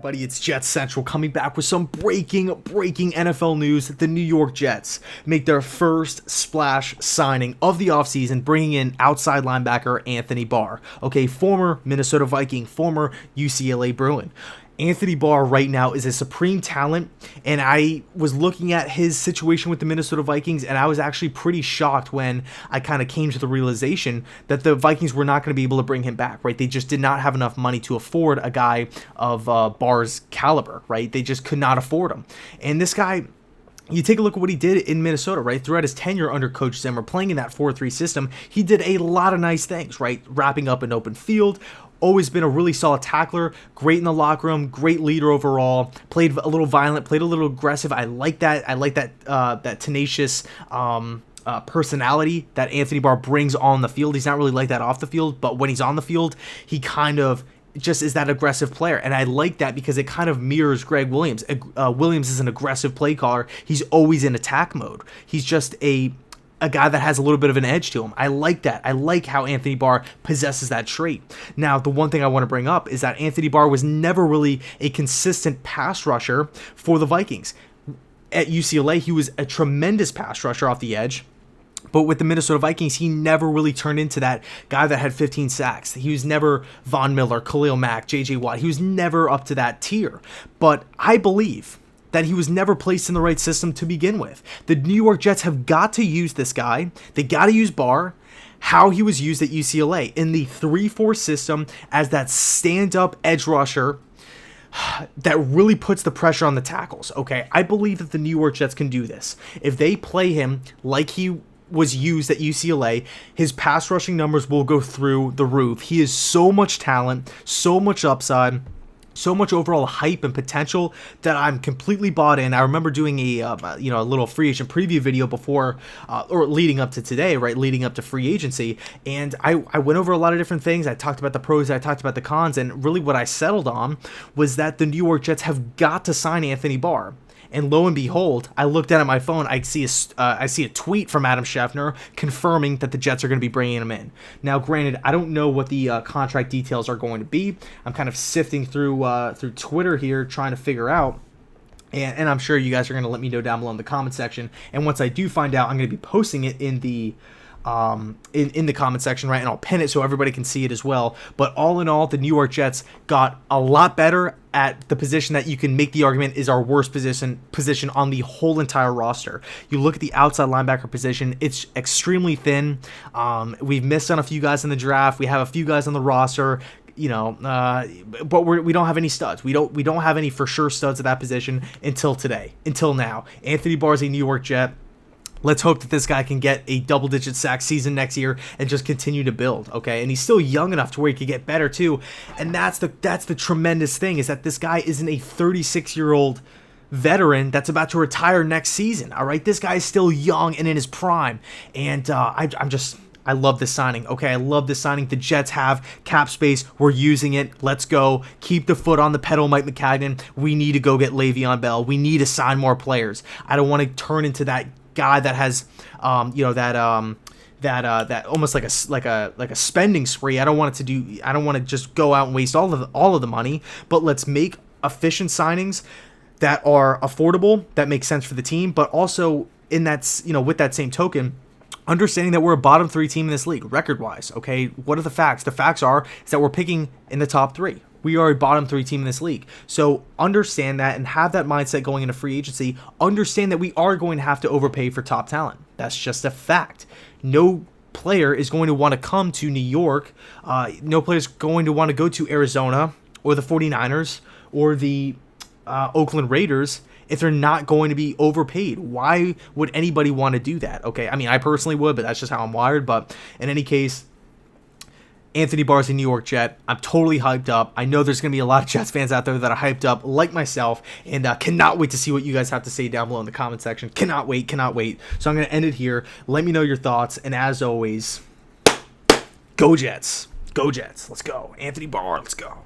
everybody, it's JetsCentral coming back with some breaking NFL news. The New York Jets make their first splash signing of the offseason, bringing in outside linebacker Anthony Barr. Okay, former Minnesota Viking, former UCLA Bruin. Anthony Barr right now is a supreme talent, and I was looking at his situation with the Minnesota Vikings, and I was actually pretty shocked when I kind of came to the realization that the Vikings were not going to be able to bring him back, right? They just did not have enough money to afford a guy of Barr's caliber, right? They just could not afford him. And this guy, you take a look at what he did in Minnesota, right? Throughout his tenure under Coach Zimmer, playing in that 4-3 system, he did a lot of nice things, right? Wrapping up an open field, always been a really solid tackler, great in the locker room, great leader overall, played a little violent, played a little aggressive. I like that. I like that tenacious personality that Anthony Barr brings on the field. He's not really like that off the field, but when he's on the field, he kind of just is that aggressive player, and I like that because it kind of mirrors Greg Williams. Williams is an aggressive play caller. He's always in attack mode. He's just a guy that has a little bit of an edge to him. I like that. I like how Anthony Barr possesses that trait. Now, the one thing I want to bring up is that Anthony Barr was never really a consistent pass rusher for the Vikings. At UCLA, he was a tremendous pass rusher off the edge. But with the Minnesota Vikings, he never really turned into that guy that had 15 sacks. He was never Von Miller, Khalil Mack, J.J. Watt. He was never up to that tier. But I believe that he was never placed in the right system to begin with. The New York Jets have got to use this guy. They got to use Barr how he was used at UCLA in the 3-4 system as that stand-up edge rusher that really puts the pressure on the tackles. Okay, I believe that the New York Jets can do this. If they play him like he was used at UCLA, his pass rushing numbers will go through the roof. He is so much talent, so much upside, so much overall hype and potential that I'm completely bought in. I remember doing a little free agent preview video before or leading up to today, right? Leading up to free agency, and I went over a lot of different things. I talked about the pros, I talked about the cons, and really what I settled on was that the New York Jets have got to sign Anthony Barr. And lo and behold, I looked down at my phone. I see a tweet from Adam Schefter confirming that the Jets are going to be bringing him in. Now, granted, I don't know what the contract details are going to be. I'm kind of sifting through Twitter here, trying to figure out. And I'm sure you guys are going to let me know down below in the comment section. And once I do find out, I'm going to be posting it in the in the comment section, right? And I'll pin it so everybody can see it as well. But all in all, the New York Jets got a lot better at the position that you can make the argument is our worst position on the whole entire roster. You look at the outside linebacker position, it's extremely thin. We've missed on a few guys in the draft. We have a few guys on the roster, but we don't have any studs. We don't have any for sure studs at that position until now. Anthony Barr is a New York Jet. Let's hope that this guy can get a double-digit sack season next year and just continue to build, okay? And he's still young enough to where he could get better too. And that's the tremendous thing, is that this guy isn't a 36-year-old veteran that's about to retire next season, all right? This guy is still young and in his prime. And I love this signing, okay? I love this signing. The Jets have cap space. We're using it. Let's go. Keep the foot on the pedal, Mike McCagnon. We need to go get Le'Veon Bell. We need to sign more players. I don't want to turn into that guy that has that almost like a spending spree. I don't want to just go out and waste all of the money, but let's make efficient signings that are affordable, that make sense for the team, but also in that, with that same token, understanding that we're a bottom 3 team in this league record-wise. Okay, what are the facts? The facts is that we're picking in the top 3. We are a bottom 3 team in this league. So understand that and have that mindset going into free agency. Understand that we are going to have to overpay for top talent. That's just a fact. No player is going to want to come to New York. No player is going to want to go to Arizona or the 49ers or the Oakland Raiders if they're not going to be overpaid. Why would anybody want to do that? Okay, I mean, I personally would, but that's just how I'm wired. But in any case, Anthony Barr's a New York Jet. I'm totally hyped up. I know there's going to be a lot of Jets fans out there that are hyped up like myself, and cannot wait to see what you guys have to say down below in the comment section. Cannot wait. So I'm going to end it here. Let me know your thoughts, and as always, go Jets. Go Jets. Let's go. Anthony Barr, let's go.